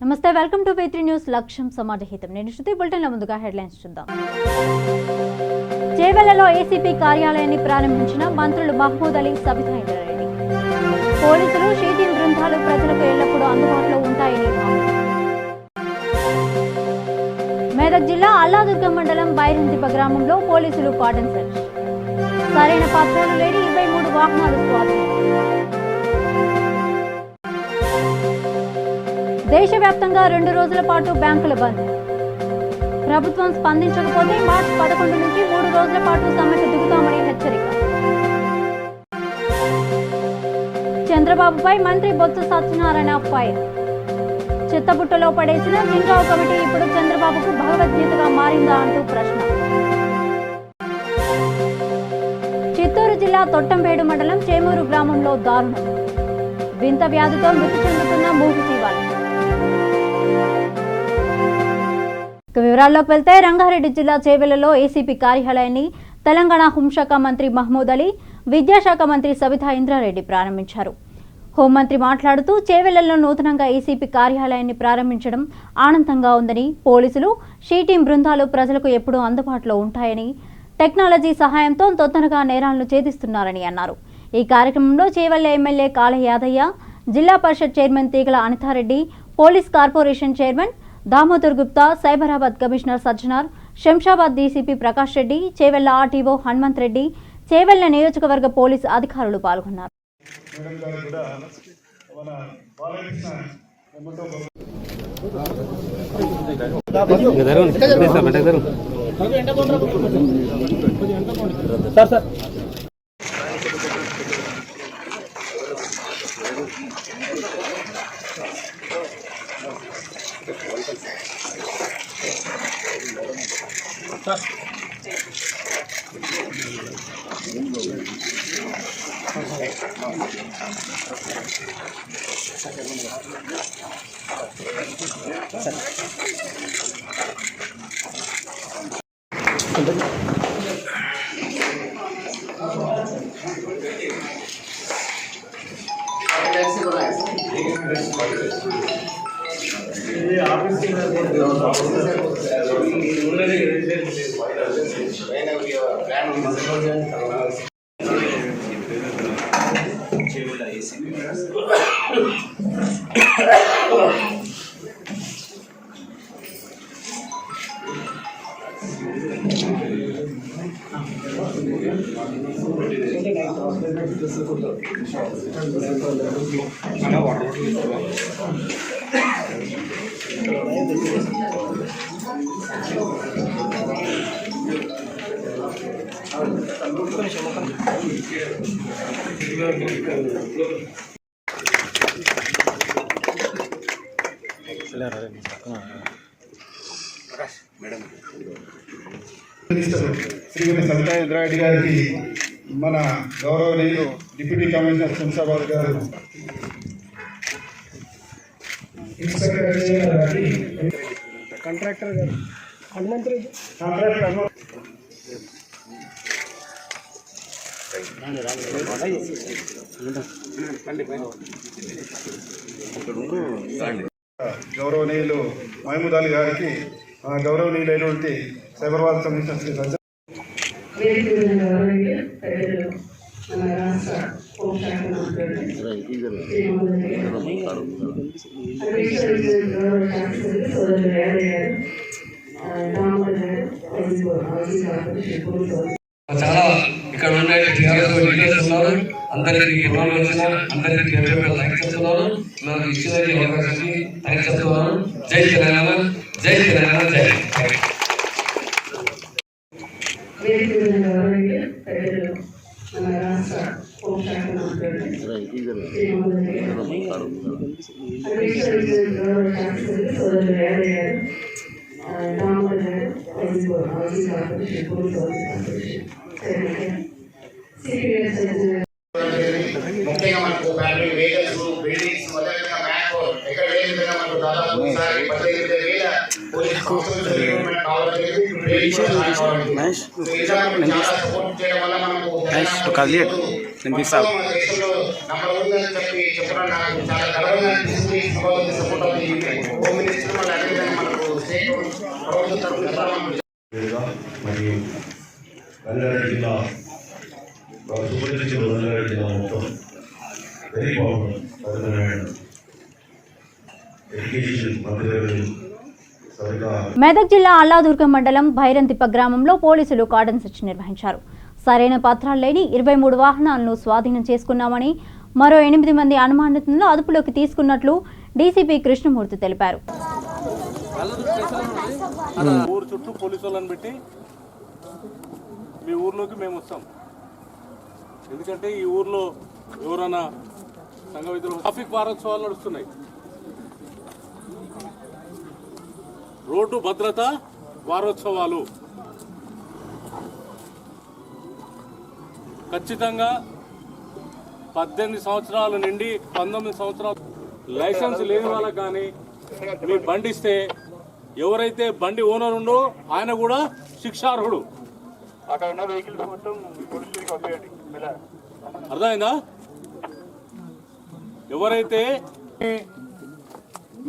నమస్తే, welcome to V3 news. లక్ష్యం సమాజహితం. నేను శృతి. బులెటిన్ల ముందుగా హెడ్లైన్స్ చూద్దాం. చేవెళ్లలో ఏసీపీ కార్యాలయాన్ని ప్రారంభించిన మంత్రులు మహమూద్ అలీ, సబితా ఇంద్రారెడ్డి. పోలీసులు, షీటీం బృందాలు ప్రజలకు ఎల్లప్పుడూ అందుబాటులో ఉంటాయని హామీ. మెదక్ జిల్లా అల్లాదుర్గం మండలం బైరంతిప గ్రామంలో పోలీసులు కార్డన్ సెర్చ్. సరైన పత్రాలు లేని 23 వాహనాలు స్వాధీనం. దేశవ్యాప్తంగా 2 రోజుల పాటు బ్యాంకుల బంద్. ప్రభుత్వం స్పందించకపోతే మార్చి 11 నుంచి 3 రోజుల పాటు సమ్మెకు దిగుతామని హెచ్చరిక. చంద్రబాబుపై మంత్రి బొత్స సత్యనారాయణ ఫైర్. చిత్తబుట్టలో పడేసిన జింగావ్ కమిటీ ఇప్పుడు చంద్రబాబుకు భగవద్గీతగా మారిందా అంటూ ప్రశ్న. చిత్తూరు జిల్లా తొట్టంపేడు మండలం చేమూరు గ్రామంలో దారుణం. వింత వ్యాధితో మృతి చెందుతున్న మూగు జీవాలు. వివరాల్లోకి వెళ్తే రంగారెడ్డి జిల్లా చేవెళ్లలో ఏసీపీ కార్యాలయాన్ని తెలంగాణ హోంశాఖ మంత్రి మహమూద్ అలీ, విద్యాశాఖ మంత్రి సబితా ఇంద్రారెడ్డి ప్రారంభించారు. హోంమంత్రి మాట్లాడుతూ చేవెళ్లలో నూతనంగా ఏసీపీ కార్యాలయాన్ని ప్రారంభించడం ఆనందంగా ఉందని, పోలీసులు, షీటీం బృందాలు ప్రజలకు ఎప్పుడూ అందుబాటులో ఉంటాయని, టెక్నాలజీ సహాయంతో తొందరగా నేరాలను ఛేదిస్తున్నారని అన్నారు. ఈ కార్యక్రమంలో చేవెళ్ల ఎమ్మెల్యే కాళ యాదయ్య, జిల్లా పరిషత్ చైర్మన్ తీగల Anitha Reddy, police corporation chairman Damodar Gupta, Cyberabad commissioner Sajjanar, Shamshabad DCP Prakash Reddy, Chevella RTO Hanumanth Reddy, Chevella నియోజకవర్గ పోలీసు అధికారులు పాల్గొన్నారు. శ్రీమతి సబితా ఇంద్రారెడ్డి గారికి, మన గౌరవనీయులు డిప్యూటీ కమిషనర్ శంషాబాద్ గారు, కాంట్రాక్టర్ గారు హనుమంత్ రెడ్డి, గౌరవనీయులు మహమూద్ అలీ గారికి, గౌరవనీయులైనటువంటి సైబరాబాద్ కమిషనర్ శ్రీ సజ్జనార్, చాలా ఇక్కడ ఉండే అందరికీ అందరికీ థ్యాంక్స్ చెప్తున్నాను. నాకు ఇచ్చిన అవకాశానికి థ్యాంక్స్ చెప్తున్నాను. జై తెలంగాణ, జై తెలంగాణ, జై. ముఖ్యంగా మనకు ఫ్యామిలీ వెహికల్స్, బిల్డింగ్స్ మొదలైన మ్యాప్ ఎక్కడ లేని విధంగా మనకు దాదాపు 15,000 పోలీస్ రిక్రూట్మెంట్ కావాలి. చాలా సపోర్ట్ చేయడం వల్ల మనకు దేశంలో నంబర్ 1 అని చెప్పి చెప్పడం నాకు చాలా గర్వంగా అనిపిస్తుంది. సపోర్ట్ అవుతుంది. ప్రభుత్వం తరఫున మరియు రంగారెడ్డి జిల్లా సుపరిచిత రంగారెడ్డి జిల్లా మొత్తం వెరీ బాగుంది. ఎడ్యుకేషన్ మంత్రి మెదక్ జిల్లా అల్లాదుర్గం మండలం భైరంతిప్ప గ్రామంలో పోలీసులు కార్డన్ సెర్చ్ నిర్వహించారు. సరైన పత్రాలు లేని 23 వాహనాలను స్వాధీనం చేసుకున్నామని, మరో 8 మంది అనుమానితులను అదుపులోకి తీసుకున్నట్లు డీసీపీ కృష్ణమూర్తి తెలిపారు. ఊరు చుట్టూ పోలీసు వాళ్ళని పెట్టి మీ ఊర్లోకి మేము వస్తాం. ఎందుకంటే ఈ ఊర్లో ఎవరైనా సంఘ విధులు ట్రాఫిక్ వారోత్సవాలు నడుస్తున్నాయి. రోడ్డు భద్రత వారోత్సవాలు ఖచ్చితంగా 18 సంవత్సరాల నుండి 19 సంవత్సరాలు లైసెన్స్ లేని వాళ్ళకి కానీ మీ బండి ఇస్తే ఎవరైతే బండి ఓనర్ ఉండో ఆయన కూడా శిక్షార్హుడు. అర్థమైందా? ఎవరైతే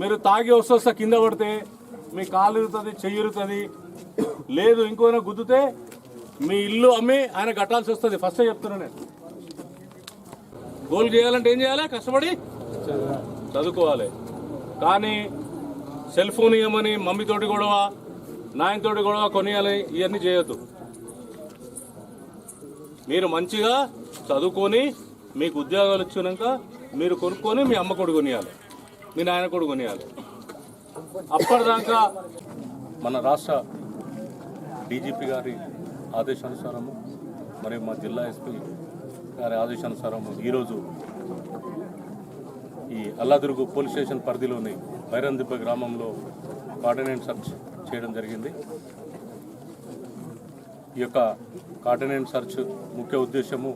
మీరు తాగి వస్తా కింద పడితే మీ కాలు ఇరుగుతుంది, చెయ్యి ఇరుగుతుంది, లేదు ఇంకోనా గుద్దుతే మీ ఇల్లు అమ్మి ఆయన కట్టాల్సి వస్తుంది. ఫస్టే చెప్తున్నా నేను. గోల్ చేయాలంటే ఏం చేయాలి? కష్టపడి చదువుకోవాలి. కానీ సెల్ ఫోన్ ఇవ్వమని మమ్మీతోటి గొడవ, నాయనతోటి గొడవ కొనియాలి, ఇవన్నీ చేయొద్దు. మీరు మంచిగా చదువుకొని మీకు ఉద్యోగాలు వచ్చినాక మీరు కొనుక్కొని మీ అమ్మ కొడుకు కొనియాలి, మీ నాయన కొడుకు కొనియాలి. అప్పటిదాకా మన రాష్ట్ర డీజీపీ గారి ఆదేశానుసారము మరియు మా జిల్లా ఎస్పీ గారి ఆదేశానుసారము ఈరోజు ఈ అల్లాదుర్గు పోలీస్ స్టేషన్ పరిధిలోని భైరంతిప్ప గ్రామంలో కార్డినెంట్ సెర్చ్ చేయడం జరిగింది. ఈ యొక్క కార్డినెంట్ సెర్చ్ ముఖ్య ఉద్దేశము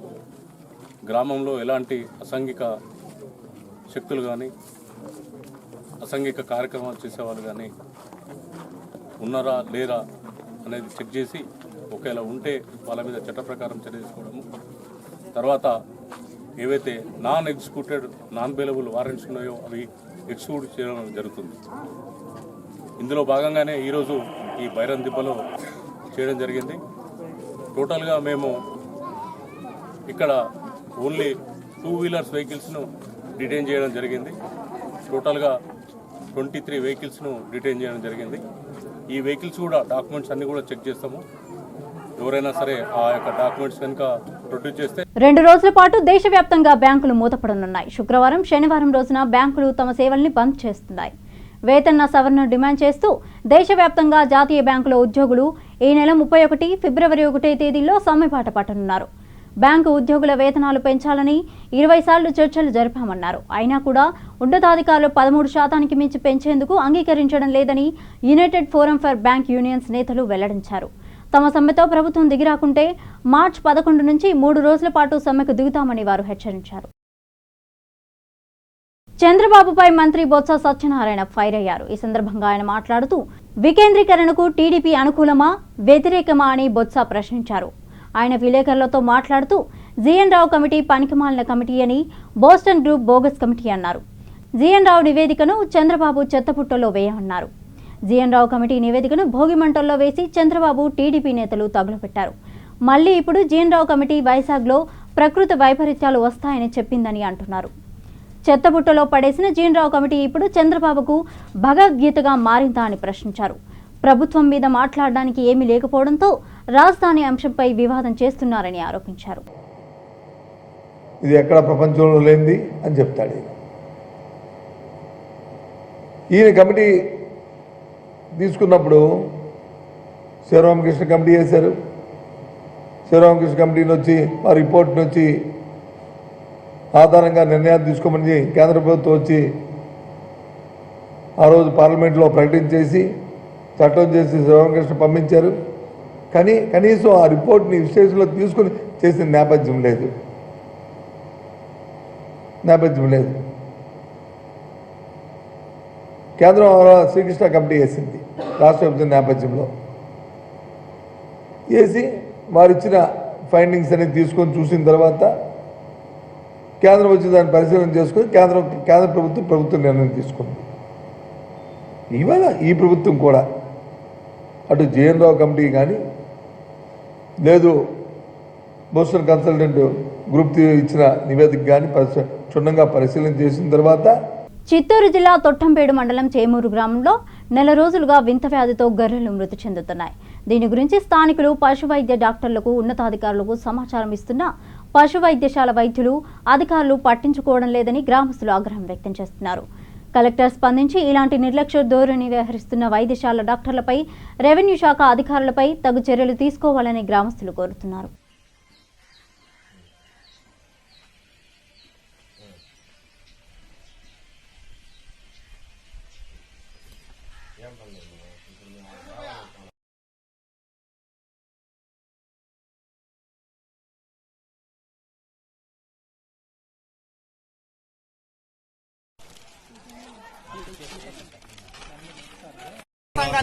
గ్రామంలో ఎలాంటి అసాంఘిక శక్తులు కానీ అసాంఘిక కార్యక్రమాలు చేసేవాళ్ళు కానీ ఉన్నారా లేరా అనేది చెక్ చేసి ఒకవేళ ఉంటే వాళ్ళ మీద చట్ట ప్రకారం చర్య తీసుకోవడము, తర్వాత ఏవైతే non executed non bailable warrants ఉన్నాయో అవి ఎగ్జిక్యూట్ చేయడం జరుగుతుంది. ఇందులో భాగంగానే ఈరోజు ఈ భైరంతిప్పలో చేయడం జరిగింది. టోటల్గా మేము ఇక్కడ ఓన్లీ 2 వీలర్స్ వెహికల్స్ను డిటైన్ చేయడం జరిగింది. టోటల్గా 23 వెహికల్స్ను డిటైన్ చేయడం జరిగింది. ఈ వెహికల్స్ కూడా డాక్యుమెంట్స్ అన్ని కూడా చెక్ చేస్తాము. ఎవరైనా సరే ఆ యొక్క డాక్యుమెంట్స్ కనుక ప్రొడ్యూస్ చేస్తే 2 రోజుల పాటు దేశవ్యాప్తంగా బ్యాంకులు మూతపడనున్నాయి. శుక్రవారం, శనివారం రోజున బ్యాంకులు తమ సేవల్ని బంద్ చేస్తున్నాయి. వేతన సవరణ డిమాండ్ చేస్తూ దేశవ్యాప్తంగా జాతీయ బ్యాంకుల ఉద్యోగులు ఈ నెల 31, ఫిబ్రవరి 1 తేదీల్లో సమ్మెబాట పట్టనున్నారు. బ్యాంకు ఉద్యోగుల వేతనాలు పెంచాలని 20 సార్లు చర్చలు జరిపామన్నారు. అయినా కూడా ఉన్నతాధికారులు 13% మించి పెంచేందుకు అంగీకరించడం లేదని United forum for bank unions నేతలు వెల్లడించారు. తమ సమ్మెతో ప్రభుత్వం దిగిరాకుంటే మార్చి 11 నుంచి 3 రోజుల పాటు సమ్మెకు దిగుతామని వారు హెచ్చరించారు. చంద్రబాబుపై మంత్రి బొత్స సత్యనారాయణ ఫైర్ అయ్యారు. ఈ సందర్భంగా ఆయన మాట్లాడుతూ వికేంద్రీకరణకు టీడీపీ అనుకూలమా, వ్యతిరేకమా అని బొత్స ప్రశ్నించారు. ఆయన విలేకరులతో మాట్లాడుతూ జీఎన్ రావు కమిటీ పనికిమాలిన కమిటీ అని, బోస్టన్ గ్రూప్ బోగస్ కమిటీ అన్నారు. జీఎన్ రావు నివేదికను చంద్రబాబు చెత్తపుట్టలో వేయమన్నారు. జీఎన్ రావు కమిటీ నివేదికను భోగిమంటల్లో వేసి చంద్రబాబు, టీడీపీ నేతలు తగులపెట్టారు. మళ్లీ ఇప్పుడు జీఎన్ రావు కమిటీ వైజాగ్లో ప్రకృతి వైపరీత్యాలు వస్తాయని చెప్పిందని అంటున్నారు. చెత్తబుట్టలో పడేసిన జీఎన్ రావు కమిటీ ఇప్పుడు చంద్రబాబుకు భగవద్గీతగా మారిందా అని ప్రశ్నించారు. ప్రభుత్వం మీద మాట్లాడడానికి ఏమీ లేకపోవడంతో రాజధాని అంశంపై వివాదం చేస్తున్నారని ఆరోపించారు. ఇది ఎక్కడ ప్రపంచంలో లేనిది అని చెప్తాడు. ఈయన కమిటీ తీసుకున్నప్పుడు శివరామకృష్ణ కమిటీ వేశారు. శివరామకృష్ణ కమిటీని వచ్చి ఆ రిపోర్ట్ని వచ్చి ఆధారంగా నిర్ణయాలు తీసుకోమని కేంద్ర ప్రభుత్వం వచ్చి ఆ రోజు పార్లమెంట్లో ప్రకటించేసి చట్టం చేసి శివరామకృష్ణ పంపించారు. కానీ కనీసం ఆ రిపోర్ట్ని విశ్లేషణలో తీసుకుని చేసిన నేపథ్యం లేదు. కేంద్రం శ్రీకృష్ణ కమిటీ వేసింది రాష్ట్ర విభజన నేపథ్యంలో. వేసి వారిచ్చిన ఫైండింగ్స్ అనేది తీసుకొని చూసిన తర్వాత కేంద్రం వచ్చి దాన్ని పరిశీలన చేసుకొని కేంద్ర ప్రభుత్వం నిర్ణయం తీసుకుంది. ఇవాళ ఈ ప్రభుత్వం కూడా అటు జేఎన్ రావు కమిటీ కానీ లేదు బోస్టన్ కన్సల్టెంట్ గ్రూప్ ఇచ్చిన నివేదిక కానీ క్షుణ్ణంగా పరిశీలన చేసిన తర్వాత చిత్తూరు జిల్లా తొట్టంపేడు మండలం చేమూరు గ్రామంలో నెల రోజులుగా వింత వ్యాధితో గొర్రెలు మృతి చెందుతున్నాయి. దీని గురించి స్థానికులు పశు వైద్య డాక్టర్లకు ఉన్నతాధికారులకు సమాచారం ఇస్తున్నా పశు వైద్యశాల వైద్యులు అధికారులు పట్టించుకోవడం లేదని గ్రామస్తులు ఆగ్రహం వ్యక్తం చేస్తున్నారు. కలెక్టర్ స్పందించి ఇలాంటి నిర్లక్ష్య ధోరణి వ్యవహరిస్తున్న వైద్యశాల డాక్టర్లపై, రెవెన్యూ శాఖ అధికారులపై తగు చర్యలు తీసుకోవాలని గ్రామస్తులు కోరుతున్నారు.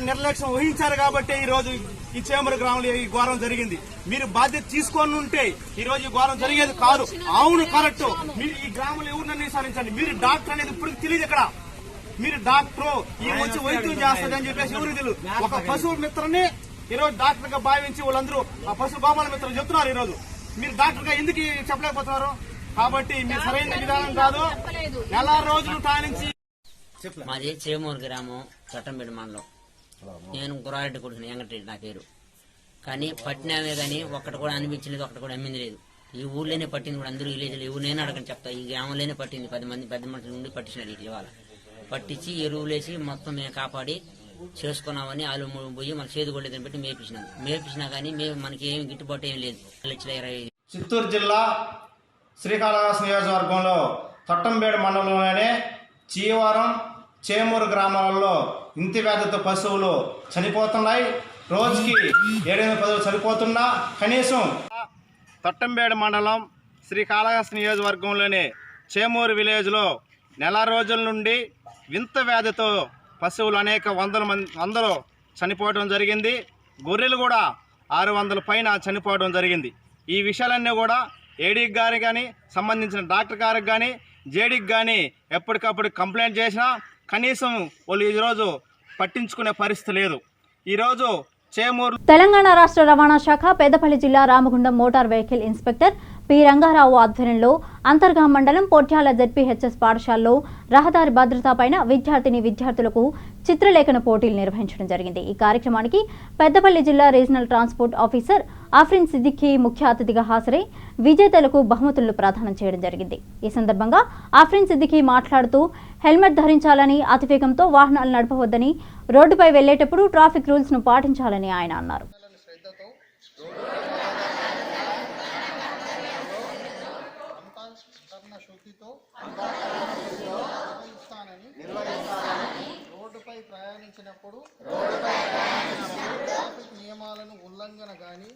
నిర్లక్ష్యం వహించారు కాబట్టి ఈ రోజు ఈ చేమూరు గ్రామంలో ఈ ఘోరం జరిగింది. మీరు బాధ్యత తీసుకొని ఉంటే ఈ రోజు ఈ ఘోరం జరిగేది కాదు. అవును, కరెక్ట్. మీరు ఈ గ్రామంలో ఎవరినన్నా విచారించండి. మీరు డాక్టర్ అనేది ఇప్పుడు తెలియదు. ఇక్కడ మీరు డాక్టర్ ఈ వచ్చి వైద్యం చేస్తుంది అని చెప్పేసి ఎవరికి తెలియదు. ఒక పశువుల మిత్రని ఈ రోజు డాక్టర్ గా భావించి వాళ్ళందరూ ఆ పశు గోపాల మిత్రులు చెప్తున్నారు. ఈ రోజు మీరు డాక్టర్ గా ఎందుకు చెప్పలేకపోతున్నారు? కాబట్టి మీరు సరైన విధానం కాదు. నెల రోజులు టానించి. మాది చేమూరు గ్రామం, చట్టంపేట మండలం. నేను గురారెడ్డి కొడుకుని, వెంకటరెడ్డి నా పేరు. కానీ పట్టినామే కానీ ఒక్కటి కూడా అనిపించలేదు, ఒక్కటి కూడా అమ్మింది లేదు. ఈ ఊర్లోనే పట్టింది కూడా, అందరూ విలేజ్లో ఎవరు నేను అడగని చెప్తా. ఈ గ్రామంలోనే పట్టింది. 10 మంది పెద్ద మనుషుల నుండి పట్టించినారు. ఇట్లా ఇవాళ పట్టించి ఎరువులేసి మొత్తం మేము కాపాడి చేసుకున్నామని వాళ్ళు పోయి మన చేదు గొడ్డని పెట్టి మేపించినా కానీ మనకి ఏమి గిట్టుబాటు ఏం లేదు. 1,25,000. చిత్తూరు జిల్లా శ్రీకాళహస్తి నియోజకవర్గంలో తొట్టంపేడు మండలంలోనే చీవరం, చేమూరు గ్రామాలలో ఇంటి వ్యాధితో పశువులు చనిపోతున్నాయి. రోజుకి 7-8 పశువులు చనిపోతున్నా కనీసం తొట్టంపేడు మండలం శ్రీకాళహస్తి నియోజకవర్గంలోని చేమూరు విలేజ్లో నెల రోజుల నుండి వింత వ్యాధితో పశువులు అనేక వందలు చనిపోవడం జరిగింది. గొర్రెలు కూడా 600 పైన చనిపోవడం జరిగింది. ఈ విషయాలన్నీ కూడా ఏడీకి గారికి కానీ, సంబంధించిన డాక్టర్ గారికి కానీ, జేడీకి కానీ ఎప్పటికప్పుడు కంప్లైంట్ చేసినా కనీసం వాళ్ళు ఈరోజు పట్టించుకునే పరిస్థితి లేదు. ఈరోజు చేమూరు తెలంగాణ రాష్ట్ర రవాణా శాఖ పెద్దపల్లి జిల్లా Ramagundam motor vehicle inspector P Rangarao ఆధ్వర్యంలో అంతర్గాం మండలం పొట్యాల జెడ్పీహెచ్ఎస్ పాఠశాలలో రహదారి భద్రతపైన విద్యార్థులకు చిత్రలేఖన పోటీలు నిర్వహించడం జరిగింది. ఈ కార్యక్రమానికి పెద్దపల్లి జిల్లా regional transport officer Afrin Siddiqui ముఖ్య అతిథిగా హాజరై విజేతలకు బహుమతులను ప్రదానం చేయడం జరిగింది. ఈ సందర్భంగా ఆఫ్రిన్ సిద్దిఖీ మాట్లాడుతూ హెల్మెట్ ధరించాలని, అతివేగంతో వాహనాలు నడపవద్దని, రోడ్డుపై వెళ్లేటప్పుడు ట్రాఫిక్ రూల్స్ ను పాటించాలని ఆయన అన్నారు. రోడ్డుపై ప్రయాణించినప్పుడు ట్రాఫిక్ నియమాలను ఉల్లంఘన కానీ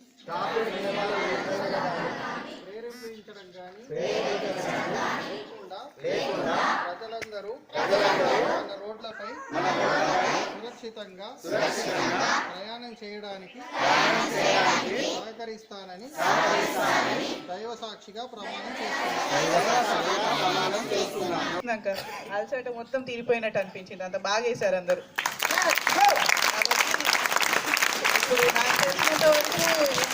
ప్రేరేపించడం కానీ లేకుండా ప్రజలందరూ మన రోడ్లపై సురక్షితంగా ప్రయాణం చేయడానికి సహకరిస్తానని దైవ సాక్షిగా ప్రమాణం చేస్తున్నాను. అలసట మొత్తం తీరిపోయినట్టు అనిపించింది. అంత బాగా వేశారు అందరూ. ఇప్పుడు నాకు తెలిసినంత వరకు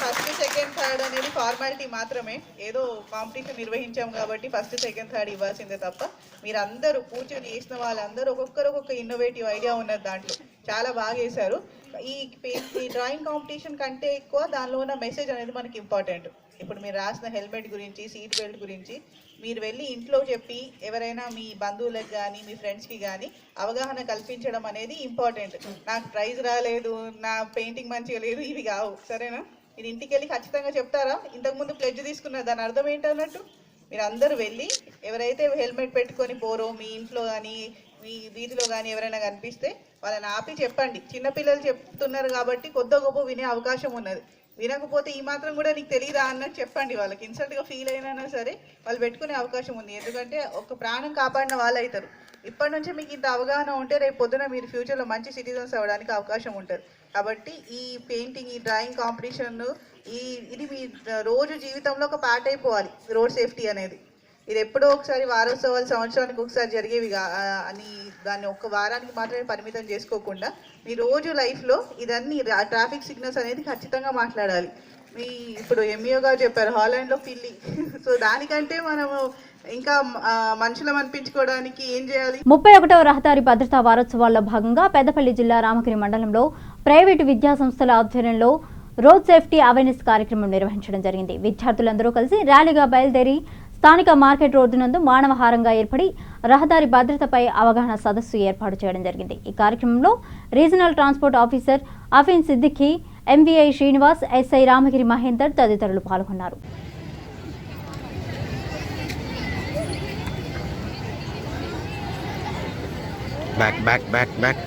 ఫస్ట్, సెకండ్, థర్డ్ అనేది ఫార్మాలిటీ మాత్రమే. ఏదో కాంపిటీషన్ నిర్వహించాం కాబట్టి ఫస్ట్, సెకండ్, థర్డ్ ఇవ్వాల్సిందే తప్ప మీరందరూ కూర్చొని చేసిన వాళ్ళందరూ ఒక్కొక్క ఇన్నోవేటివ్ ఐడియా ఉన్నది. దాంట్లో చాలా బాగా వేశారు. ఈ డ్రాయింగ్ కాంపిటీషన్ కంటే ఎక్కువ దానిలో ఉన్న మెసేజ్ అనేది మనకి ఇంపార్టెంట్. ఇప్పుడు మీరు రాసిన హెల్మెట్ గురించి, సీట్ బెల్ట్ గురించి మీరు వెళ్ళి ఇంట్లో చెప్పి ఎవరైనా మీ బంధువులకు కానీ, మీ ఫ్రెండ్స్కి కానీ అవగాహన కల్పించడం అనేది ఇంపార్టెంట్. నాకు ప్రైజ్ రాలేదు, నా పెయింటింగ్ మంచిగా లేదు, ఇవి కావు. సరేనా? మీరు ఇంటికి వెళ్ళి ఖచ్చితంగా చెప్తారా? ఇంతకుముందు ప్లెడ్జ్ తీసుకున్నారు, దాని అర్థం ఏంటన్నట్టు మీరు అందరూ వెళ్ళి ఎవరైతే హెల్మెట్ పెట్టుకొని పోరో మీ ఇంట్లో కానీ, మీ వీధిలో కానీ ఎవరైనా కనిపిస్తే వాళ్ళని ఆపి చెప్పండి. చిన్నపిల్లలు చెప్తున్నారు కాబట్టి కొద్ది గొప్ప వినే అవకాశం ఉన్నది. వినకపోతే ఈ మాత్రం కూడా నీకు తెలియదా అన్నట్టు చెప్పండి. వాళ్ళకి ఇన్సల్ట్గా ఫీల్ అయినా సరే వాళ్ళు పెట్టుకునే అవకాశం ఉంది. ఎందుకంటే ఒక ప్రాణం కాపాడిన వాళ్ళు అవుతారు. ఇప్పటి నుంచే మీకు ఇంత అవగాహన ఉంటే రేపు పొద్దున మీరు ఫ్యూచర్లో మంచి సిటిజన్స్ అవ్వడానికి అవకాశం ఉంటుంది. కాబట్టి ఈ పెయింటింగ్, ఈ డ్రాయింగ్ కాంపిటీషన్ ఇది మీ రోజు జీవితంలో ఒక పార్ట్ అయిపోవాలి. రోడ్ సేఫ్టీ అనేది ఇది ఎప్పుడో ఒకసారి వారోత్సవాలు సంవత్సరానికి ఒకసారి జరిగేవి అని దాన్ని ఒక్క వారానికి మాత్రమే పరిమితం చేసుకోకుండా మీ రోజు లైఫ్లో ఇదన్నీ ట్రాఫిక్ సిగ్నల్స్ అనేది ఖచ్చితంగా మాట్లాడాలి. మీ ఇప్పుడు ఎంఈఓ గారు చెప్పారు హాలాండ్లో ఫీలింగ్. సో దానికంటే మనము ఇంకా మనుషులం అనిపించుకోవడానికి ఏం చేయాలి? 31వ రహదారి భద్రతా వారోత్సవాల్లో భాగంగా పెద్దపల్లి జిల్లా రామగిరి మండలంలో ప్రైవేటు విద్యా సంస్థల ఆధ్వర్యంలో రోడ్ సేఫ్టీ అవేర్నెస్ కార్యక్రమం నిర్వహించడం జరిగింది. విద్యార్థులందరూ కలిసి ర్యాలీగా బయలుదేరి స్థానిక మార్కెట్ రోడ్డు నందు మానవహారంగా ఏర్పడి రహదారి భద్రతపై అవగాహన సదస్సు ఏర్పాటు చేయడం జరిగింది. ఈ కార్యక్రమంలో regional transport officer Afeen Siddiqui, MVI Srinivas, SI Ramagiri Mahender తదితరులు పాల్గొన్నారు. back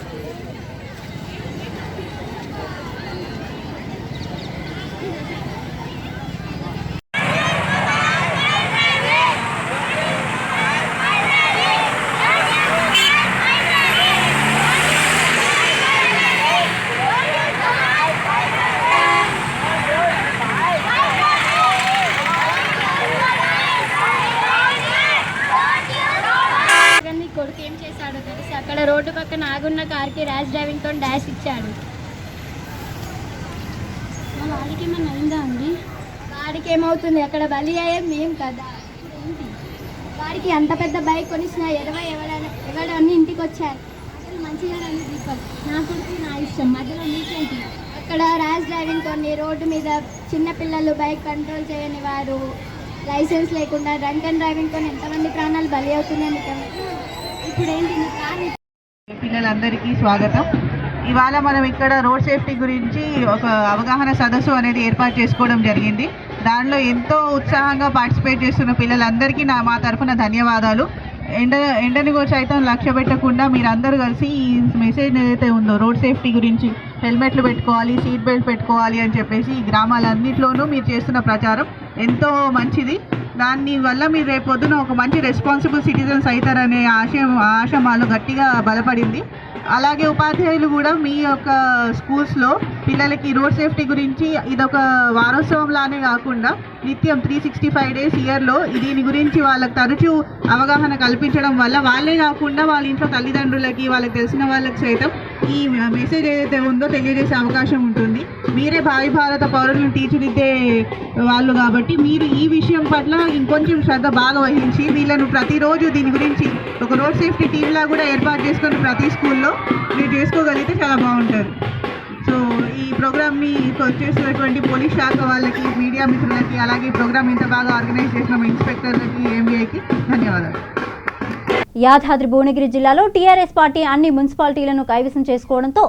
కొడుకు ఏం చేశాడో తెలిసి అక్కడ రోడ్డు పక్కన ఆగున్న కార్కి ర్యాష్ డ్రైవింగ్తో డాష్ ఇచ్చాడు. మా వాడికి ఏమైనా అయిందా అండి? వాడికి ఏమవుతుంది, అక్కడ బలి అయ్యేది మేము కదా. ఏంటి వాడికి అంత పెద్ద బైక్ కొనిసిన ఎవడన్నీ ఇంటికి వచ్చారు. అసలు మంచిగా రండి దీపక్, నా కొడుకు నా ఇష్టం, మధ్యలో నీకేంటి? అక్కడ ర్యాష్ డ్రైవింగ్తో రోడ్డు మీద చిన్నపిల్లలు బైక్ కంట్రోల్ చేయని వారు, లైసెన్స్ లేకుండా డ్రంక్ అండ్ డ్రైవింగ్తో ఎంతమంది ప్రాణాలు బలి అవుతున్నాయి. ఇప్పుడు ఏంటి పిల్లలందరికీ స్వాగతం. ఇవాళ మనం ఇక్కడ రోడ్ సేఫ్టీ గురించి ఒక అవగాహన సదస్సు అనేది ఏర్పాటు చేసుకోవడం జరిగింది. దానిలో ఎంతో ఉత్సాహంగా పార్టిసిపేట్ చేస్తున్న పిల్లలందరికీ మా తరఫున ధన్యవాదాలు. ఎండని సైతం లక్ష్య పెట్టకుండా మీరందరూ కలిసి ఈ మెసేజ్ ఏదైతే ఉందో రోడ్ సేఫ్టీ గురించి, హెల్మెట్లు పెట్టుకోవాలి, సీట్ బెల్ట్ పెట్టుకోవాలి అని చెప్పేసి ఈ గ్రామాలన్నింటిలోనూ మీరు చేస్తున్న ప్రచారం ఎంతో మంచిది. దానివల్ల మీరు రేపు పొద్దున ఒక మంచి రెస్పాన్సిబుల్ సిటిజన్స్ అవుతారనే ఆశ మాలో గట్టిగా బలపడింది. అలాగే ఉపాధ్యాయులు కూడా మీ యొక్క స్కూల్స్లో పిల్లలకి రోడ్ సేఫ్టీ గురించి ఇదొక వారోత్సవంలానే కాకుండా నిత్యం 365 డేస్ ఇయర్లో దీని గురించి వాళ్ళకి తరచూ అవగాహన కల్పించడం వల్ల వాళ్ళే కాకుండా వాళ్ళ ఇంట్లో తల్లిదండ్రులకి, వాళ్ళకి తెలిసిన వాళ్ళకి సైతం ఈ మెసేజ్ ఏదైతే ఉందో తెలియజేసే అవకాశం ఉంటుంది. మీరే భావి భారత పౌరులను తీర్చిదిద్దే వాళ్ళు కాబట్టి మీరు ఈ విషయం పట్ల ఇంకొంచెం శ్రద్ధ బాగా వహించి వీళ్ళను ప్రతిరోజు దీని గురించి ఒక రోడ్ సేఫ్టీ టీంలా కూడా ఏర్పాటు చేసుకొని ప్రతి స్కూల్లో మీరు చేసుకోగలిగితే చాలా బాగుంటుంది. సో ఈ ప్రోగ్రామ్ని చేసినటువంటి పోలీస్ శాఖ వాళ్ళకి, మీడియా మిత్రులకి, అలాగే ఈ ప్రోగ్రామ్ ఇంత బాగా ఆర్గనైజ్ చేసిన మా ఇన్స్పెక్టర్లకి, ఎంబీఐకి ధన్యవాదాలు. యాదాద్రి భువనగిరి జిల్లాలో టీఆర్ఎస్ పార్టీ అన్ని మున్సిపాలిటీలను కైవసం చేసుకోవడంతో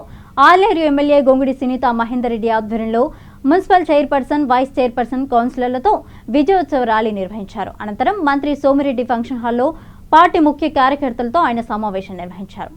ఆలేరు ఎమ్మెల్యే గొంగుడి సునీత మహేందర్ రెడ్డి ఆధ్వర్యంలో మున్సిపల్ చైర్పర్సన్, వైస్ చైర్పర్సన్, కౌన్సిలర్లతో విజయోత్సవ ర్యాలీ నిర్వహించారు. అనంతరం మంత్రి సోమిరెడ్డి ఫంక్షన్ హాల్లో పార్టీ ముఖ్య కార్యకర్తలతో ఆయన సమావేశం నిర్వహించారు.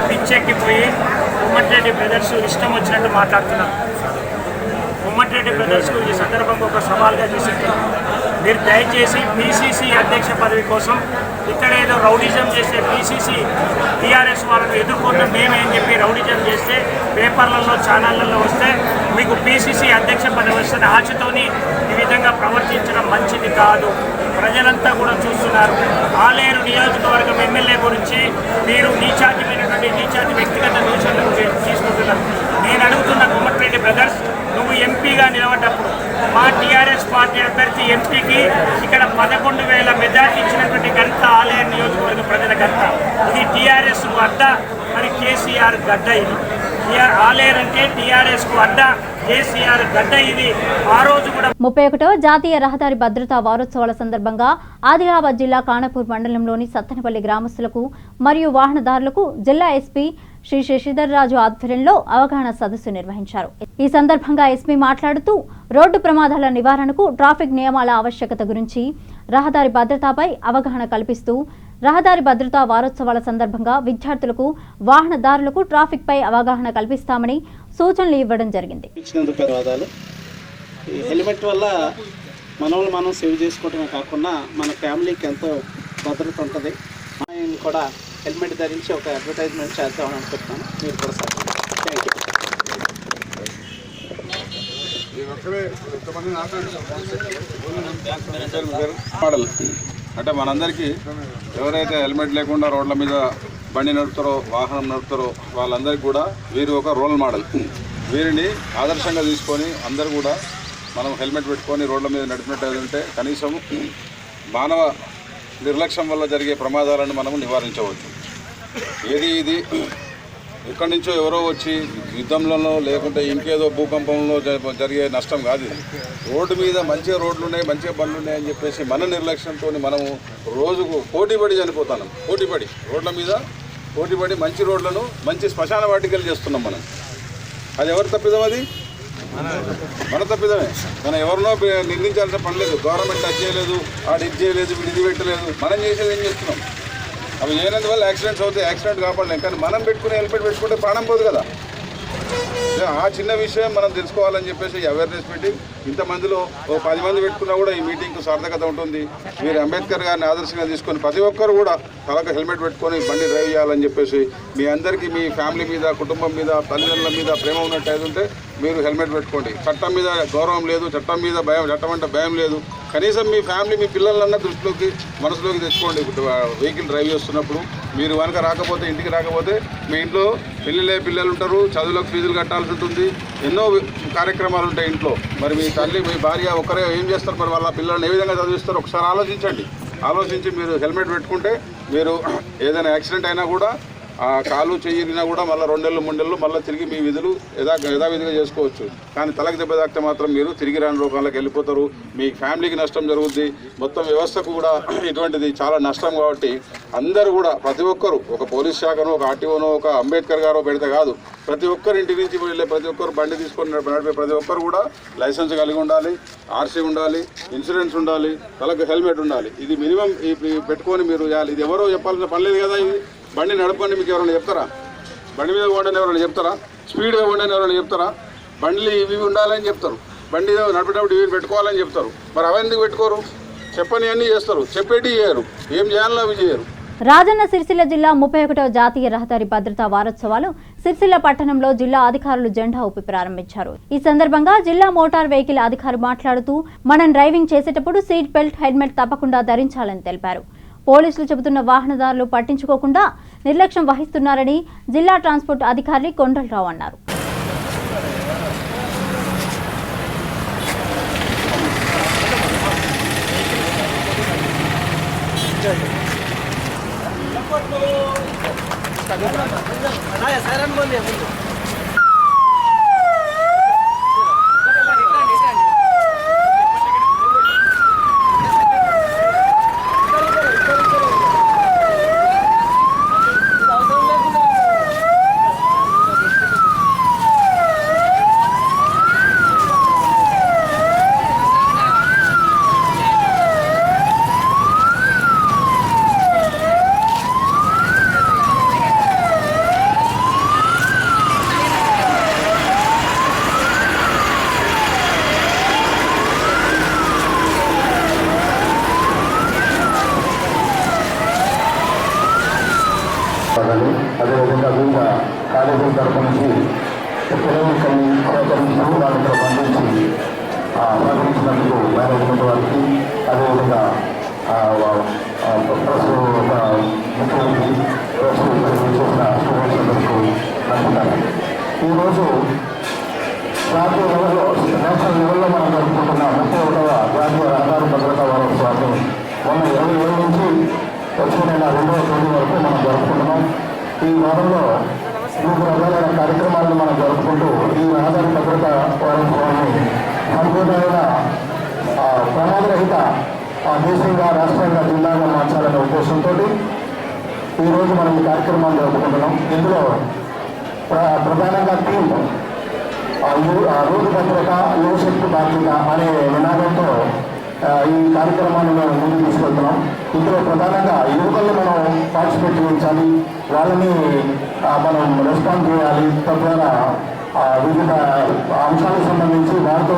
పిచ్చెక్కిపోయి ఉమ్మటిరెడ్డి బ్రదర్స్ ఇష్టం వచ్చినట్టు మాట్లాడుతున్నారు. ఉమ్మటిరెడ్డి బ్రదర్స్కు ఈ సందర్భంగా ఒక సవాల్గా తీసుకుంటున్నాం. మీరు దయచేసి పిసిసి అధ్యక్ష పదవి కోసం ఇక్కడ ఏదో రౌడిజం చేస్తే పిసిసి టీఆర్ఎస్ వాళ్ళను ఎదుర్కొన్న మేమేం చెప్పి రౌడిజం చేస్తే పేపర్లలో, ఛానళ్లలో వస్తే మీకు పిసిసి అధ్యక్ష పదవి వస్తున్న ఆశతోని ఈ విధంగా ప్రవర్తించడం మంచిది కాదు. ప్రజలంతా కూడా చూస్తున్నారు. ఆలేరు నియోజకవర్గం ఎమ్మెల్యే గురించి మీరు నీచాతి వ్యక్తిగత దూషణలు తీసుకుంటున్నారు. నేను అడుగుతున్న కొమ్మటిరెడ్డి బ్రదర్స్, నువ్వు ఎంపీగా నిలబడ్డప్పుడు మా టీఆర్ఎస్ పార్టీ అభ్యర్థి ఎంపీకి ఇక్కడ 11,000 మెజార్టీ ఇచ్చినటువంటి ఘనత ఆలేరు నియోజకవర్గ ప్రజల ఘనత. ఇది టీఆర్ఎస్ అడ్డ, మరి కేసీఆర్ గడ్డ. ఇది ఆలేరు అంటే టీఆర్ఎస్ కు అడ్డ, కేసీఆర్ గడ్డ. ఇది ఆ రోజు కూడా 31వ జాతీయ రహదారి భద్రతా వారోత్సవాల సందర్భంగా ఆదిలాబాద్ జిల్లా కానపూర్ మండలంలోని సత్తెనపల్లి గ్రామస్తులకు మరియు వాహనదారులకు జిల్లా ఎస్పీ శ్రీ శశిధర్ రాజు ఆధ్వర్యంలో అవగాహన సదస్సు నిర్వహించారు. ఈ సందర్భంగా ఎస్పీ మాట్లాడుతూ రోడ్డు ప్రమాదాల నివారణకు ట్రాఫిక్ నియమాల ఆవశ్యకత గురించి, రహదారి భద్రతపై అవగాహన కల్పిస్తూ రహదారి భద్రతా వారోత్సవాల సందర్భంగా విద్యార్థులకు, వాహనదారులకు ట్రాఫిక్ పై అవగాహన కల్పిస్తామని సూచనలు ఇవ్వడం జరిగింది. ధన్యవాదాలు. ఈ హెల్మెట్ వల్ల మనల్ని మనం సేవ్ చేసుకోవడమే కాకుండా మన ఫ్యామిలీకి ఎంతో భద్రత ఉంటుంది. నేను కూడా హెల్మెట్ ధరించి ఒక అడ్వర్టైజ్మెంట్ చేద్దామని అనుకుంటున్నాను. మీరు కూడా సార్. థ్యాంక్ మోడల్ అంటే మనందరికీ ఎవరైతే హెల్మెట్ లేకుండా రోడ్ల మీద బండి నడుపుతారో వాహనం నడుపుతారో వాళ్ళందరికీ కూడా వీరు ఒక రోల్ మోడల్. వీరిని ఆదర్శంగా తీసుకొని అందరూ కూడా మనం హెల్మెట్ పెట్టుకొని రోడ్ల మీద నడిపినట్టు కనీసం మానవ నిర్లక్ష్యం వల్ల జరిగే ప్రమాదాలను మనము నివారించవచ్చు. ఇది ఎక్కడి నుంచో ఎవరో వచ్చి యుద్ధంలోనో లేకుంటే ఇంకేదో భూకంపంలో జరిగే నష్టం కాదు. ఇది రోడ్డు మీద మంచిగా రోడ్లు ఉన్నాయి, మంచిగా బండ్లు ఉన్నాయి అని చెప్పేసి మన నిర్లక్ష్యంతో మనము రోజుకు పోటీపడి చనిపోతున్నాం. పోటీపడి రోడ్ల మీద పోటీపడి మంచి రోడ్లను మంచి శ్మశాన వాటికలు చేస్తున్నాం మనం. అది ఎవరు తప్పిదం? అది మన తప్పిదమే. మనం ఎవరినో నిర్ణయించాల్సిన పని లేదు. గవర్నమెంట్ అది చేయలేదు, ఆడు ఇది చేయలేదు, ఇది పెట్టలేదు. మనం చేసేది ఏం చేస్తున్నాం? అవి చేయనందువల్ల యాక్సిడెంట్స్ అవుతాయి. యాక్సిడెంట్ కాపాడలేం. కానీ మనం పెట్టుకుని హెల్మెట్ పెట్టుకుంటే ప్రాణం పోదు కదా. ఆ చిన్న విషయం మనం తెలుసుకోవాలని చెప్పేసి అవేర్నెస్ మీటింగ్. ఇంతమందిలో ఓ 10 మంది పెట్టుకున్నా కూడా ఈ మీటింగ్కు సార్థకత ఉంటుంది. మీరు అంబేద్కర్ గారిని ఆదర్శంగా తీసుకొని ప్రతి ఒక్కరు కూడా తలకు హెల్మెట్ పెట్టుకొని బండి డ్రైవ్ చేయాలని చెప్పేసి మీ అందరికీ మీ ఫ్యామిలీ మీద, కుటుంబం మీద, తల్లిదండ్రుల మీద ప్రేమ ఉన్నట్టు ఉంటే మీరు హెల్మెట్ పెట్టుకోండి. చట్టం మీద గౌరవం లేదు, చట్టం మీద భయం, చట్టం అంటే భయం లేదు. కనీసం మీ ఫ్యామిలీ, మీ పిల్లలన్నా మనసులోకి తెచ్చుకోండి. వెహికల్ డ్రైవ్ చేస్తున్నప్పుడు మీరు కనుక రాకపోతే, ఇంటికి రాకపోతే మీ ఇంట్లో పిల్లలు ఉంటారు, చదువులకు ఫీజులు కట్టాల్సి ఉంటుంది, ఎన్నో కార్యక్రమాలు ఉంటాయి ఇంట్లో. మరి మీ తల్లి, మీ భార్య ఒకరే ఏం చేస్తారు? మరి వాళ్ళ పిల్లల్ని ఏ విధంగా చదివిస్తారు? ఒకసారి ఆలోచించండి. ఆలోచించి మీరు హెల్మెట్ పెట్టుకుంటే మీరు ఏదైనా యాక్సిడెంట్ అయినా కూడా ఆ కాలు చెయ్యినా కూడా మళ్ళీ 2 నెలలు 3 నెలలు మళ్ళీ తిరిగి మీ విధులు యథావిధిగా చేసుకోవచ్చు. కానీ తలకు దెబ్బ తాకితే మాత్రం మీరు తిరిగి రాని రోగాలకు వెళ్ళిపోతారు. మీ ఫ్యామిలీకి నష్టం జరుగుద్ది. మొత్తం వ్యవస్థకు కూడా ఇటువంటిది చాలా నష్టం. కాబట్టి అందరూ కూడా ప్రతి ఒక్కరు, ఒక పోలీస్ శాఖను, ఒక ఆర్టీఓనో, ఒక అంబేద్కర్ గారో పెడితే కాదు, ప్రతి ఒక్కరు ఇంటి నుంచి వెళ్ళే ప్రతి ఒక్కరు బండి తీసుకొని నడిపే ప్రతి ఒక్కరు కూడా లైసెన్స్ కలిగి ఉండాలి, ఆర్సీ ఉండాలి, ఇన్సూరెన్స్ ఉండాలి, తలకు హెల్మెట్ ఉండాలి. ఇది మినిమం పెట్టుకొని మీరు చేయాలి. ఇది ఎవరో చెప్పాల్సిన పని లేదు కదా. ఇది బండి నడపండి మీకు ఎవరైనా చెప్తారా? బండి మీద పోండి ఎవరైనా చెప్తారా? స్పీడ్గా పోండి ఎవరైనా చెప్తారా? బండ్లు ఇవి ఉండాలని చెప్తారు, బండి నడిపేటప్పుడు ఇవి పెట్టుకోవాలని చెప్తారు. మరి అవన్నీ పెట్టుకోరు, చెప్పని అన్నీ చేస్తారు, చెప్పేటి చేయరు, ఏం చేయాలో అవి చేయరు. రాజన్న సిరిసిల్ల జిల్లా 31వ జాతీయ రహదారి భద్రతా వారోత్సవాలు సిరిసిల్ల పట్టణంలో జిల్లా అధికారులు జెండా ఊపి ప్రారంభించారు. ఈ సందర్భంగా జిల్లా మోటార్ వెహికల్ అధికారి మాట్లాడుతూ మనం డ్రైవింగ్ చేసేటప్పుడు సీట్ బెల్ట్, హెల్మెట్ తప్పకుండా ధరించాలని తెలిపారు. పోలీసులు చెబుతున్న వాహనదారులు పట్టించుకోకుండా నిర్లక్ష్యం వహిస్తున్నారని జిల్లా ట్రాన్స్పోర్ట్ అధికారి కొండలరావు అన్నారు. అదేవిధంగా వివిధ కాలేజీల తరఫు నుంచి పిల్లలు సేకరించడం దాంట్లో బంధించి సహకరించినందుకు మేనేజ్మెంట్ వారికి, అదేవిధంగా ప్రెస్ ముఖ్యమంత్రి చేసిన స్టూడెంట్స్ అందరికీ నచ్చుతారు. ఈరోజు జాతీయ లెవెల్లో, నేషనల్ లెవెల్లో మనం జరుపుకుంటున్న 31వ జాతీయ రహదారి భద్రతా వారోత్సవాన్ని మొన్న 27 నుంచి వచ్చే నెల 2వ తేదీ వరకు మనం జరుపుకుంటున్నాం. ఈ వారంలో 3 రకాలైన కార్యక్రమాలను మనం జరుపుకుంటూ ఈ రహదారి భద్రతా వారోత్సవాన్ని సంపూర్ణమైన ప్రమాదరహిత దేశంగా, రాష్ట్రంగా, జిల్లాగా మార్చాలనే ఉద్దేశంతో ఈరోజు మనం ఈ కార్యక్రమాన్ని జరుపుకుంటున్నాం. ఇందులో ప్రధానంగా థీమ్ రోడ్డు భద్రత, యువశక్తి బాధ్యత అనే నినాదంతో ఈ కార్యక్రమాన్ని మేము ముందుకు తీసుకెళ్తున్నాం. ఇందులో ప్రధానంగా యువకులను మనం పార్టిసిపేట్ చేయించాలి, వాళ్ళని మనం రెస్పాండ్ చేయాలి. తద్వారా వివిధ అంశాలకు సంబంధించి వారితో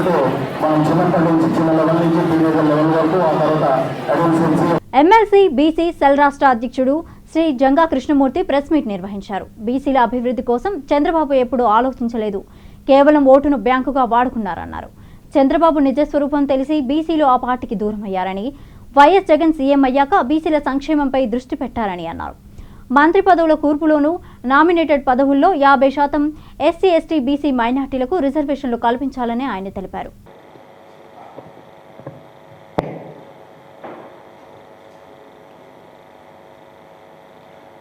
మనం చిన్నప్పటి నుంచి చిన్న లెవెల్ నుంచి టీనేజర్ లెవెల్ వరకు ఆ తర్వాత అడోలసెన్సీ. ఎమ్మెల్సీ బీసీ సెల్ రాష్ట్ర అధ్యక్షుడు శ్రీ జంగా కృష్ణమూర్తి ప్రెస్ మీట్ నిర్వహించారు. బీసీల అభివృద్ధి కోసం చంద్రబాబు ఎప్పుడూ ఆలోచించలేదు, కేవలం ఓటును బ్యాంకుగా వాడుకున్నారన్నారు. చంద్రబాబు నిజస్వరూపం తెలిసి బీసీలు ఆ పార్టీకి దూరమయ్యారని, వైఎస్ జగన్ సీఎం అయ్యాక బీసీల సంక్షేమంపై దృష్టి పెట్టారని అన్నారు. మంత్రి పదవుల కూర్పులోనూ నామినేటెడ్ పదవుల్లో 50% ఎస్సీ ఎస్టీ బీసీ మైనార్టీలకు రిజర్వేషన్లు కల్పించాలని ఆయన తెలిపారు.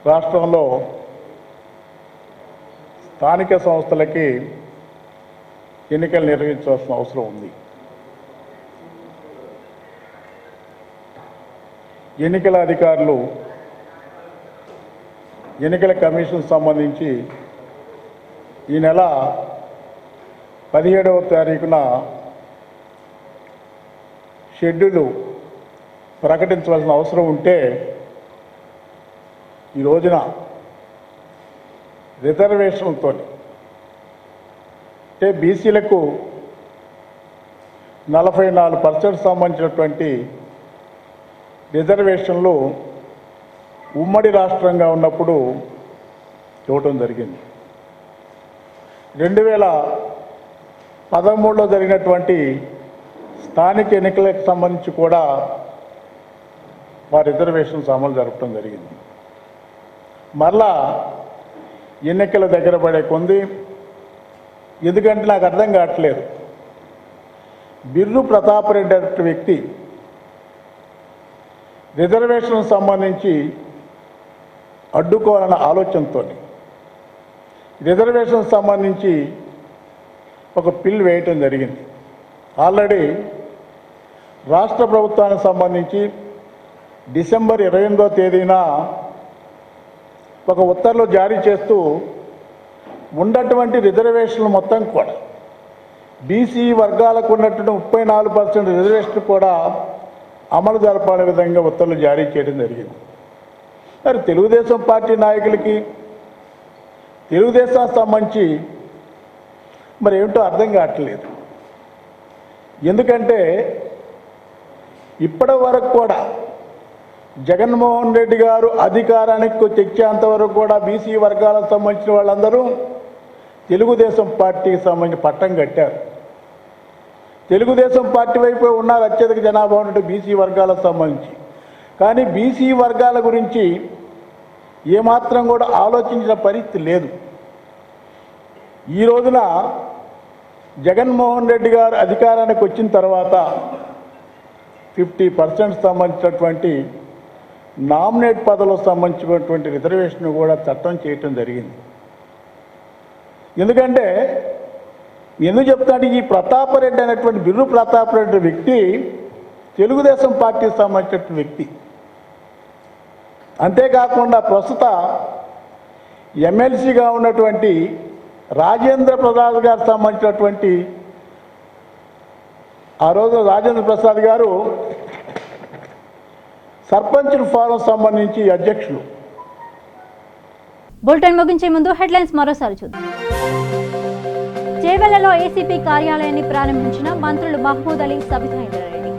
రాష్ట్రంలో స్థానిక సంస్థలకి ఎన్నికలు నిర్వహించాల్సిన అవసరం ఉంది. ఎన్నికల అధికారులు ఎన్నికల కమిషన్ సంబంధించి ఈ నెల 17వ తారీఖున షెడ్యూల్ ప్రకటించవలసిన అవసరం ఉంటే ఈ రోజున రిజర్వేషన్లతో అంటే బీసీలకు 44% సంబంధించినటువంటి రిజర్వేషన్లు ఉమ్మడి రాష్ట్రంగా ఉన్నప్పుడు ఇవ్వటం జరిగింది. 2013లో జరిగినటువంటి స్థానిక ఎన్నికలకు సంబంధించి కూడా వారి రిజర్వేషన్స్ అమలు జరపడం జరిగింది. మరలా ఎన్నికల దగ్గర పడే కొంది, ఎందుకంటే నాకు అర్థం కావట్లేదు, బిర్రు ప్రతాప్ రెడ్డి అనే వ్యక్తి రిజర్వేషన్ సంబంధించి అడ్డుకోవాలన్న ఆలోచనతో రిజర్వేషన్ సంబంధించి ఒక బిల్ వేయటం జరిగింది. ఆల్రెడీ రాష్ట్ర ప్రభుత్వానికి సంబంధించి డిసెంబర్ 28వ తేదీన ఒక ఉత్తర్వులు జారీ చేస్తూ ఉన్నటువంటి రిజర్వేషన్లు మొత్తం కూడా బీసీ వర్గాలకు ఉన్నటువంటి 34% రిజర్వేషన్ కూడా అమలు జరపాలనే విధంగా ఉత్తర్వులు జారీ చేయడం జరిగింది. మరి తెలుగుదేశం పార్టీ నాయకులకి తెలుగుదేశానికి సంబంధించి మరి ఏమిటో అర్థం కావట్లేదు. ఎందుకంటే ఇప్పటి వరకు కూడా జగన్మోహన్ రెడ్డి గారు అధికారానికి తెచ్చేంత వరకు కూడా బీసీ వర్గాలకు సంబంధించిన వాళ్ళందరూ తెలుగుదేశం పార్టీకి సంబంధించి పట్టం కట్టారు. తెలుగుదేశం పార్టీ వైపు ఉన్నారు అత్యధిక జనాభా ఉన్నట్టు బీసీ వర్గాలకు సంబంధించి. కానీ బీసీ వర్గాల గురించి ఏమాత్రం కూడా ఆలోచించిన పరిస్థితి లేదు. ఈ రోజున జగన్మోహన్ రెడ్డి గారు అధికారానికి వచ్చిన తర్వాత 50% సంబంధించినటువంటి నామినేట్ పదవులకు సంబంధించినటువంటి రిజర్వేషన్ కూడా చట్టం చేయటం జరిగింది. ఎందుకంటే ఎందుకు చెప్తాడు, ఈ ప్రతాపరెడ్డి అనేటువంటి బిర్రు ప్రతాపరెడ్డి వ్యక్తి తెలుగుదేశం పార్టీకి సంబంధించిన వ్యక్తి. అంతేకాకుండా ప్రస్తుత ఎమ్మెల్సీగా ఉన్నటువంటి రాజేంద్ర ప్రసాద్ గారు సంబంధించినటువంటి ఆ రోజు రాజేంద్ర ప్రసాద్ గారు సర్పంచుల ఫోరం సంబంధించి అధ్యక్షులు. బులెటిన్ ముగించే ముందు హెడ్లైన్స్ మరోసారి చూద్దాం. చేవెళ్లలో ఏసీపీ కార్యాలయాన్ని ప్రారంభించిన మంత్రులు మహమూద్ అలీ, సబితా ఇంద్రారెడ్డి.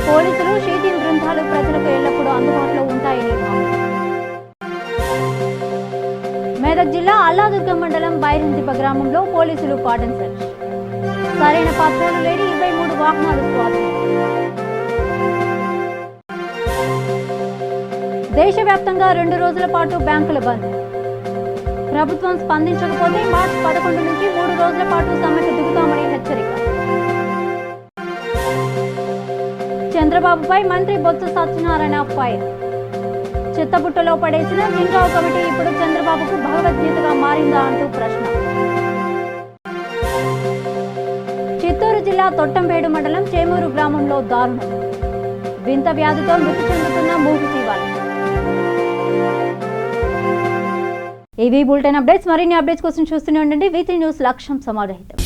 పోలీసులు షీటింగ్ బృందాలు ప్రజలకు ఎల్లప్పుడూ అందుబాటులో ఉంటాయని హామీ. మెదక్ జిల్లా అల్లాదుర్గం మండలం బైరందిప గ్రామంలో పోలీసులు కార్డన్ సెర్చ్. సరైన పత్రాలు లేని 23 వాహనాలు స్వాధీనం. దేశవ్యాప్తంగా 2 రోజుల పాటు బ్యాంకుల బంద్. ప్రభుత్వం స్పందించకపోతే మార్చి 11 నుంచి 3 రోజుల పాటు సమ్మెకు దిగుతామని హెచ్చరిక. చంద్రబాబుపై మంత్రి బొత్స సత్యనారాయణ ఫైర్. చిత్తబుట్టలో పడేసిన జింగావ్ కమిటీ ఇప్పుడు చంద్రబాబుకు భగవద్గీతగా మారిందా అంటూ ప్రశ్న. చిత్తూరు జిల్లా తొట్టంబేడు మండలం చేమూరు గ్రామంలో దారుణం. వింత వ్యాధితో మృతి చెందుతున్న మూగు జీవాలు. ఇవి బులెటిన్ అప్డేట్స్. మరిన్ని అప్డేట్స్ కోసం చూస్తూనే ఉండండి V3 న్యూస్. లక్ష్యం సమాజహితం.